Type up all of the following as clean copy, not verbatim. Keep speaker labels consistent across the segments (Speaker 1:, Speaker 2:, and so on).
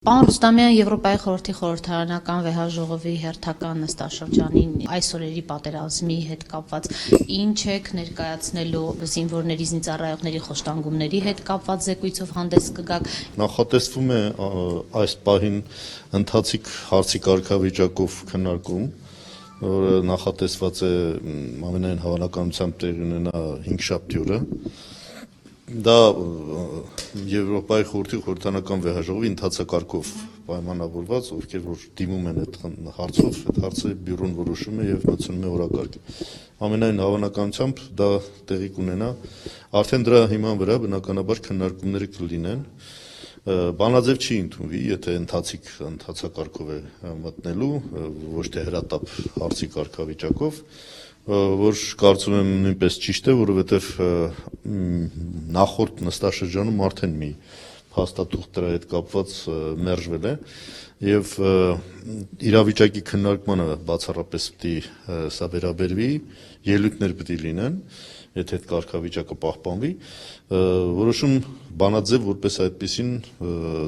Speaker 1: Պարոն Ռուստամյան, Եվրոպայի խորհրդի խորհրդարանական վեհաժողովի հերթական նստաշրջանին այս օրերի պատերազմի հետ կապված ինչ եք ներկայացնելու զինվորների, զինծառայողների խոշտանգումների հետ կապված զեկույցով հանդես կգաք։
Speaker 2: Նախատեսվում է այս պահին ընթացիկ հարցի կարգավիճակով քննարկում, որը նախատեսված է ամենայն հավանականությամբ տեղի ունենա 5-շաբթի օրը։ Դա Եվրոպայի խորհրդի խորհրդարանական վեհաժողովի ընթացակարգով պայմանավորված, ովքեր որ դիմում են այդ հարցով, այդ հարցը բյուրոն որոշում է եւ մտցնում է օրակարգ։ Ամենայն հավանականությամբ դա տեղի կունենա, արդեն դրա հիման վրա բնականաբար քննարկումները կլինեն։ Բանաձև չի ընդունվի, եթե ընթացակարգով է մտնելու, ոչ թե հրատապ հարցի կարգավիճակով, որ կարծում եմ նույնպես ճիշտ է, որովհետև նախորդ նստաշրջանում արդեն մի փաստաթուղթ դրա հետ կապված մերժվել է եւ իրավիճակի քննարկմանը բացառապես պիտի սա վերաբերվի, ելույթներ պիտի լինեն, եթե այդ կարգավիճակը պահպանվի, որոշում բանաձև որպես այդպեսին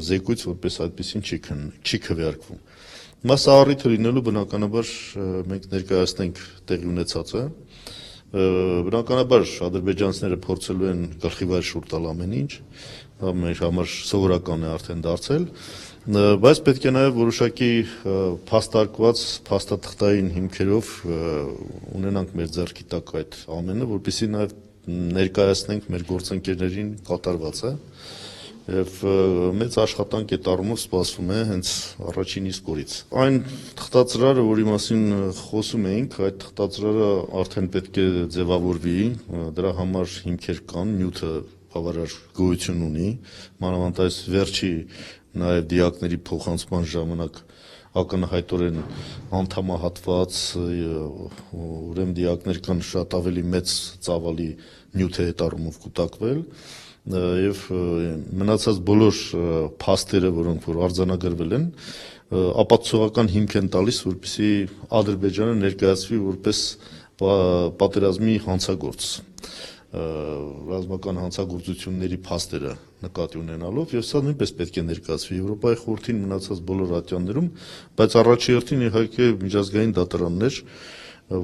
Speaker 2: զեկույց որպես այդպեսին չի քվեարկվում։ Հիմա սա առիթ լինելու բնականաբար մենք ներկայացնենք տեղի ունեցածը, բնականաբար ադրբեջանցիները փորձելու են գլխիվայր շուռ տալ ամեն ինչ, մեր համար սովորական է արդեն դարձել, բայց պետք է նաև որոշակի փաստարկված, փաստաթղթային հիմքերով ունենանք մեր ձեռքի տակ այդ ամենը, որպեսզի նաև ներկայացնենք մեր գործընկերներին կատարվածը եւ մեծ աշխատանք այդ առումով սպասվում է հենց առաջին իսկ օրից։ Այն թղթածրարը, որի մասին խոսում էինք, այդ թղթածրարը արդեն պետք է ձևավորվի, դրա համար հիմքեր կան, նյութը բավարար գոյություն ունի, մանավանդ այս վերջի նաև դիակների փոխանցման ժամանակ ակնհայտորեն անդամահատված, ուրեմն դիակներ կան շատ ավելի մեծ ծավալի նյութ է այդ առումով կուտակվել եւ մնացած բոլոր փաստերը, որոնք որ արձանագրվել են, ապացուցողական հիմք են տալիս, որպեսզի Ադրբեջանը ներկայացվի որպես պատերազմի հանցագործ, ռազմական հանցագործությունների փաստերը նկատի ունենալով եւ սա նույնպես պետք է ներկայացվի Եվրոպայի խորհրդին մնացած բոլոր ատյաններում, բայց առաջերտին իհարկե միջազգային դատարաններ,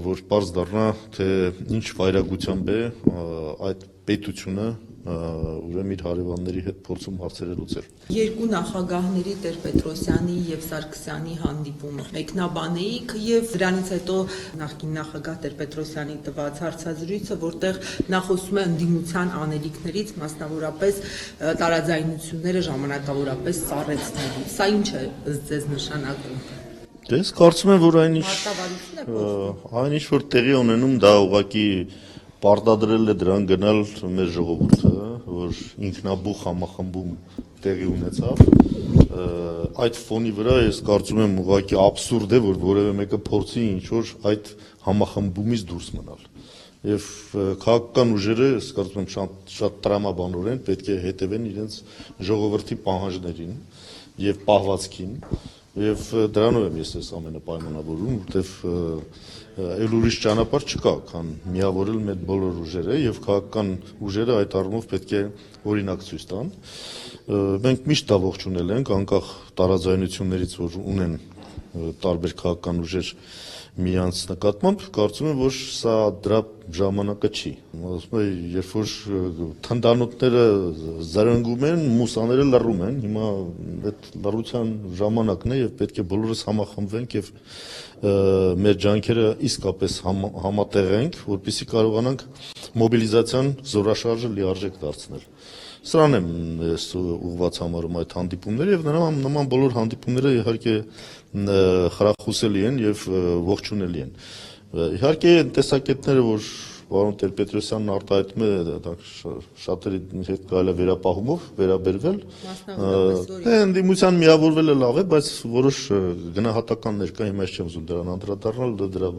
Speaker 2: որ պարզ դառնա, թե ինչ վայրագությամբ է այդ պետությունը ուրեմն իր հարևանների հետ փորձում հարցերը լուծել։
Speaker 3: Երկու նախագահների Տեր-Պետրոսյանի եւ Սարգսյանի հանդիպումը մեկնաբանեիք եւ դրանից հետո նախկին նախագահ Տեր-Պետրոսյանի տված հարցազրույցը, որտեղ նա խոսում է ընդդիմության անելիքներից, մասնավորապես տարաձայնությունները ժամանակավորապես սառեցնելու։ Սա ինչ է ձեզ նշանակում։
Speaker 2: Ես կարծում եմ, որ այնինչ որ տեղի ունենում, դա ուղղակի պարտադրել է դրան գնալ մեր ժողովուրդը, որ ինքնաբուխ համախմբում տեղի ունեցավ, այդ ֆոնի վրա ես կարծում եմ ուղղակի աբսուրդ է, որ որևէ մեկը փորձի ինչ-որ այդ համախմբումից դուրս մնալ։ Եվ քաղաքական ուժերը, ես կարծում եմ շատ տրամաբանորեն պետք է հետևեն իրենց ժողովրդի պահանջներին եւ պահվածքին, եւ դրանով եմ ես այս ամենը պայմանավորում, որտեվ այլ ուրիշ ճանապարհ չկա, քան միավորել մեր բոլոր ուժերը եւ քաղաքական ուժերը այդ առումով պետք է օրինակ ցույց տան։ Մենք միշտ դա ողջունել ենք, անկախ տարաձայնություններից, որ ունեն տարբեր քաղաքական ուժեր միանց նկատմամբ, կարծում եմ, որ սա դրա ժամանակը չի։ Ասում եմ, երբ որ թնդանոթները զրնգում են, մուսաները լռում են, հիմա այդ լռության ժամանակն է եւ պետք է բոլորս համախմբվենք եւ մեր ջանքերը իսկապես համատեղենք, որպեսզի կարողանանք մոբիլիզացիան զորաշարժը լիարժեք դարձնել։ Սրան եմ ես ուղղված համարում այդ հանդիպումները եւ նման բոլոր հանդիպումները իհարկե խրախուսելի են եւ ողջունելի են։ Իհարկե տեսակետները, որ պարոն Տեր-Պետրոսյանն արտահայտում է, դա շատերի հետ կարելի է վերապահումով վերաբերվել, ընդդիմության միավորվելը լավ է, բայց որոշ գնահատականներ կա, հիմա ես չեմ ուզում դրան անդրադառնալ, դրա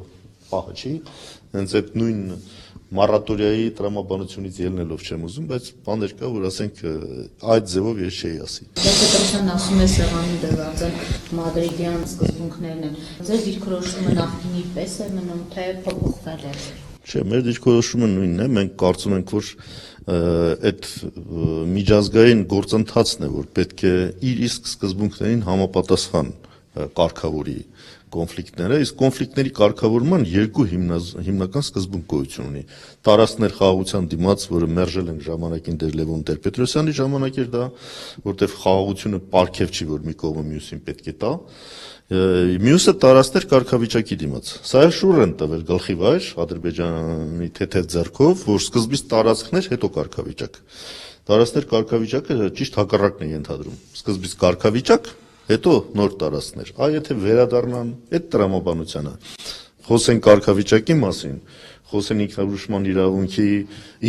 Speaker 2: պահը չի, հենց այդ նույն մորատորիայի տրամաբանությունից ելնելով չեմ ուզում, բայց բաներ կա, որ ասենք այդ ձևով ես չէի ասի։
Speaker 1: Տեր-Պետրոսյանն ասում է սեղանին դրված են մադրիդյան սկզբունքներն են։ Ձեր դիրքորոշումը նախկինի պես է մնում, թե փոփոխվել է։
Speaker 2: Չէ, մեր դիրքորոշումը նույնն է, մենք կարծում ենք, որ այդ միջազգային գործընթացն է, որ պետք է իր իսկ սկզբունքներին համապատասխան կարգավորի կոնֆլիկտները, իսկ կոնֆլիկտների կարգավորման երկու հիմնական սկզբունք գոյություն ունի։ Տարածքներ խաղաղության դիմաց, որը մերժել են ժամանակին Լևոն Տեր-Պետրոսյանի ժամանակ էր դա, որտեղ խաղաղությունը պարգև չի, որ մի կողմը մյուսին պետք է տա։ Մյուսը տարածքներ կարգավիճակի դիմաց։ Սա շուռ են տվել գլխի վայր Ադրբեջանի թեթև ձեռքով, որ սկզբից տարածքներ, հետո կարգավիճակ։ Տարածքներ կարգավիճակը ճիշտ հակառակն է ենթադրում։ Սկզբից կարգավիճակ, հետո նոր տարածքներ։ Եթե վերադառնան այդ տրամաբանությանը, խոսեն կարգավիճակի մասին, խոսեն ինքնորոշման իրավունքի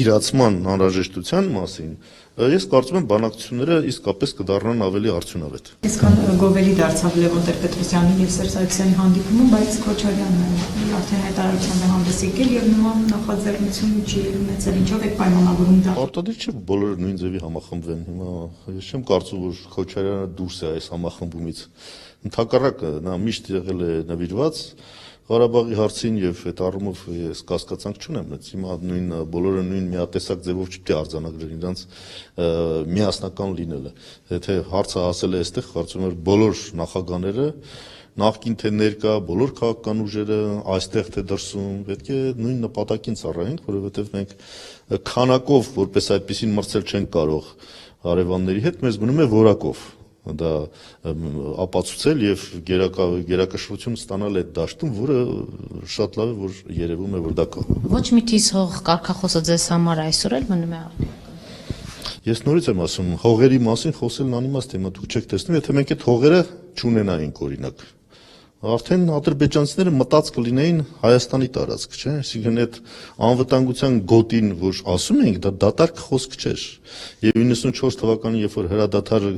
Speaker 2: իրացման անհրաժեշտության մասին, ես կարծում եմ բանակցությունները իսկապես կդառնան ավելի արդյունավետ։
Speaker 4: Այսքան գովելի դարձավ Լևոն Տեր-Պետրոսյանի եւ Սերժ Սարգսյանի հանդիպումը, բայց Քոչարյանն արդեն հայտարարության է հանդես եկել եւ նման նախաձեռնություն չի ունեցել, ինչով է պայմանավորում դա։
Speaker 2: Արտադիր չէ բոլորը նույն ձևի համախմբվեն։ Հիմա ես չեմ կարծում, որ Քոչարյանը դուրս է այս համախմբումից։ Ընդհակառակը նա միշտ եղել է նվիրված Ղարաբաղի հարցին եւ այդ առումով ես կասկածանք չունեմ, բայց հիմա բոլորը նույն միատեսակ ձևով չպետք է արձանագրեն իրանց միասնական լինելը։ Եթե հարցը հասել է այստեղ, կարծում եմ բոլոր նախագաները նախկին թե ներկա բոլոր քաղաքական ուժերը այստեղ թե դրսում պետք է նույն նպատակին ծառայենք, որովհետեւ մենք քանակով որպես այդպեսին մրցել չենք կարող հարևանների հետ, մեզ մնում է որակով դա ապացուցել եւ գերակշռություն ստանալ այդ դաշտում, որը շատ լավ է, որ երևում է, որ դա կա։
Speaker 1: Ոչ մի թիզ հող կարգախոսը ձեզ համար այսօր էլ մնում է։
Speaker 2: Ես նորից եմ ասում, հողերի մասին խոսելն անիմաստ է, դուք չեք տեսնում, եթե մենք այդ հողերը չունենայինք օրինակ։ Արդեն ադրբեջանցիները մտած կլինեին Հայաստանի տարածք, չէ՞, այսինքն այդ անվտանգության գոտին, որ ասում ենք, դա դատարկ խոսք չէր։ Եվ 94 թվականին, երբ որ հրադադարը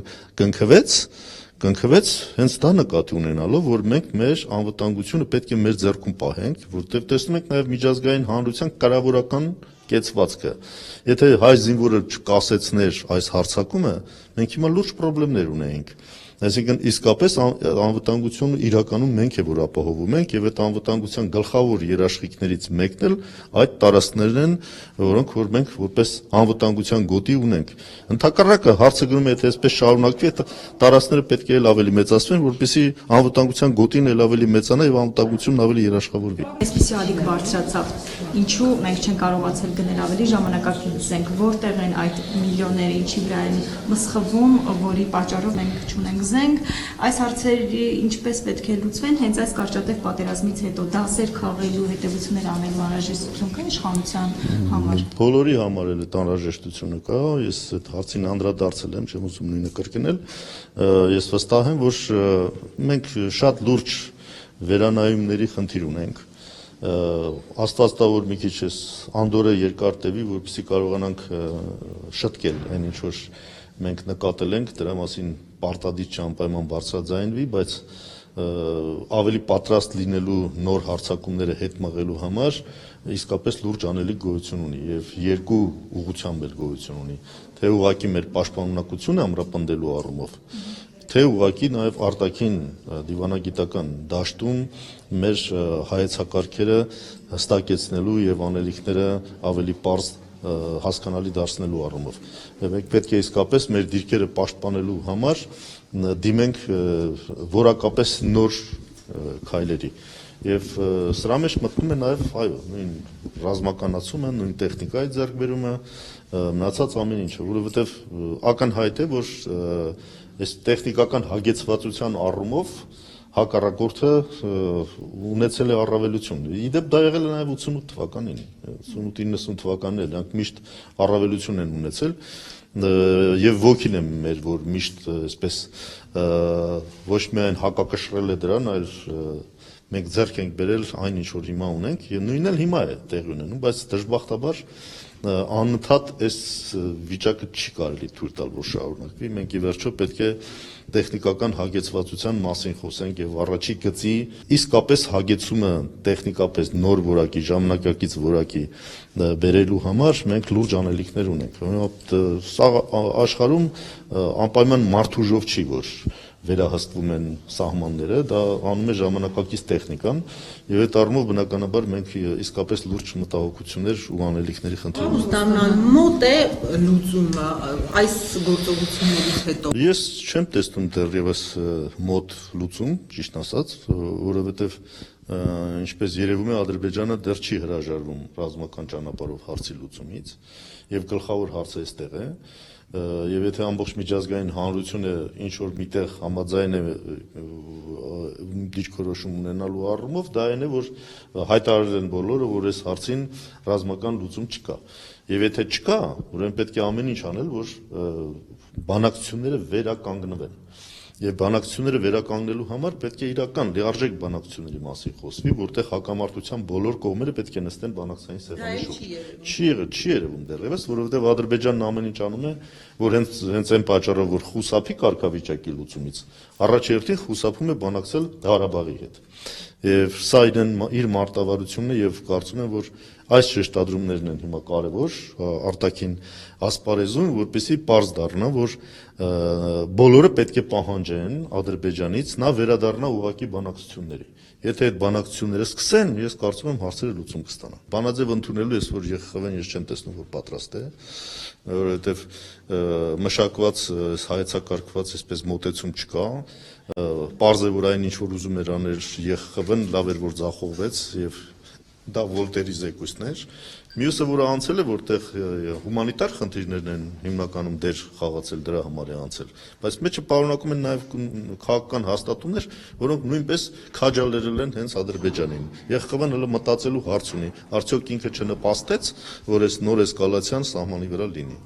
Speaker 2: կնքվեց, հենց դա նկատի ունենալով, որ մենք մեր անվտանգությունը պետք է մեր ձեռքում պահենք, որտեղ տեսնում ենք նաև միջազգային հանրության կառավարական կեցվածքը։ Եթե հայ զինվորը չկասեցներ այս հարձակումը, մենք հիմա լուրջ խնդիրներ ունեինք։ Այսինքն իսկապես անվտանգությունը իրականում մենք է որ ապահովում ենք եւ այդ անվտանգության գլխավոր երաշխիքներից մեկն էլ այդ տարածքներն են, որոնք որ մենք որպես անվտանգության գոտի ունենք։ Ընդհակառակը հարցը գնում է, թե այսպես շարունակվի, այդ տարածքները պետք է ավելի մեծացվեն, որպեսզի անվտանգության գոտին էլ ավելի մեծանա եւ անվտանգությունն ավելի երաշխավորվի։
Speaker 4: Այսպիսի ալիք բարձրացավ, ինչու մենք չենք կարողացել գնել ավելի ժամանակակից զենք, որտեղ են այդ միլիոնները, ինչի վրա են մսխվում, որի պատճառով մենք չունենք զենք, այս հարցերը ինչպես պետք է լուծվեն հենց այս կարճատև պատերազմից հետո, դասեր քաղելու, հետևություններ անելու անհրաժեշտություն կա իշխանության համար։
Speaker 2: Բոլորի համար էլ այդ անհրաժեշտությունը կա, ես այդ հարցին անդրադարձել եմ, չեմ ուզում նույնը կրկնել, ես վստահ եմ, որ մենք շատ լուրջ վերանայումների խնդիր ունենք։ Աստված տա, որ մի քիչ էս անդորը երկար տևի, որպեսզի կարողանանք շտկել այն ինչ որ մենք նկատել ենք, դրա մասին պարտադիր չանպայման բարձրաձայնվի, բայց ավելի պատրաստ լինելու նոր հարձակումները հետ մղելու համար իսկապես լուրջ անելիք գոյություն ունի եւ երկու ուղղությամբ էլ գոյություն ունի, թե ուղղակի մեր պաշտպանունակությունը ամրապնդելու առումով, թե ուղղակի նաև արտաքին դիվանագիտական դաշտում մեր հայեցակարգերը հստակեցնելու եւ անելիքները ավելի պարզ հասկանալի դարձնելու առումով։ Մենք պետք է իսկապես մեր դիրքերը պաշտպանելու համար դիմենք որակապես նոր քայլերի։ Եվ սրա մեջ մտնում է նաև այո, նույն ռազմականացումը, նույն տեխնիկայի ձեռքբերումը, մնացած ամեն ինչը, որովհետև ակնհայտ է, որ այս տեխնիկական հագեցվածության առումով հակառակորդը ունեցել է առավելություն։ Իդեպ դա եղել է նաև 88 թվականին, 88-90 թվականին նրանք միշտ առավելություն են ունեցել եւ ոգին եմ մեր, որ միշտ այսպես ոչ միայն հակակշռել է դրան, այլ մենք ձեռք ենք բերել այն ինչ որ հիմա ունենք, եւ նույնն էլ հիմա է տեղի ունենում, բայց դժբախտաբար անընդհատ այս վիճակը չի կարելի թույլ տալ, որ շարունակվի։ Մենք ի վերջո պետք է տեխնիկական հագեցվածության մասին խոսենք եւ առաջի գծի իսկապես հագեցումը տեխնիկապես նոր որակի, ժամանակակից որակի բերելու համար մենք լուրջ անելիքներ ունենք։ Սա աշխարհում անպայման մարդուժով չի, որ վերահսկվում են սահմանները, դա անում է ժամանակակից տեխնիկան, եւ այդ առումով բնականաբար մենք իսկապես լուրջ մտահոգություններ ու անելիքների խնդիր
Speaker 3: ունենք։ Մոտ է լուծումը այս գործողություններից հետո։
Speaker 2: Ես չեմ տեսնում դեռևս մոտ լուծում, ճիշտ ասած, որովհետեւ ինչպես երևում է Ադրբեջանը դեռ չի հրաժարվում ռազմական ճանապարհով հարցի լուծումից եւ գլխավոր հարցը այստեղ է եւ եթե ամբողջ միջազգային հանրությունը ինչ որ միտեղ համաձայն է դիրքորոշում ունենալու առումով դա այն է որ հայտարարել են բոլորը որ այս հարցին ռազմական լուծում չկա եւ եթե չկա ուրեմն պետք է ամեն ինչ անել որ բանակցությունները վերականգնվեն Եվ բանակցությունները վերականգնելու համար պետք է իրական լիարժեք բանակցությունների մասին խոսվի, որտեղ հակամարտության բոլոր կողմերը պետք է նստեն բանակցային սեղանի շուրջ։ Չի երևում դեռևս, որովհետև Ադրբեջանն ամեն ինչ անում է, որ հենց այն պատճառով, որ խուսափի կարգավիճակի լուծումից, առաջերտին խուսափում է բանակցել Ղարաբաղի հետ։ Եվ սա իր մարտավարությունն է եւ կարծում եմ, որ այս շեշտադրումներն են հիմա կարևոր արտաքին ասպարեզում, որպեսզի պարզ դառնա, որ բոլորը պետք է պահանջեն Ադրբեջանից նա վերադառնա ուղղակի բանակցությունների։ Եթե այդ բանակցությունները սկսեն, ես կարծում եմ հարցերը լուծում կստանան։ Բանաձև ընդունելու ես, որ ԵԽԽՎ-ն ես չեմ տեսնում, որ պատրաստ է, որովհետև մշակված հայեցակարգված այսպես մոտեցում չկա։ Պարզ է, որ այն ինչ որ ուզում էր անել ԵԽԽՎ-ն, լավ էր, որ ձախողվեց եւ դա Վոլտերի զեկույցն էր։ Մյուսը, որը անցել է, որտեղ հումանիտար խնդիրներն են հիմնականում դեր խաղացել դրա համար է անցել, բայց մեջը պարունակում են նաև քաղաքական հաստատումներ, որոնք նույնպես քաջալերել են հենց Ադրբեջանին։ ԵԽԽՎ-ն հələ մտածելու հարց ունի, արդյոք ինքը չնպաստեց, որ այս նոր էսկալացիան սահմանի վրա լինի։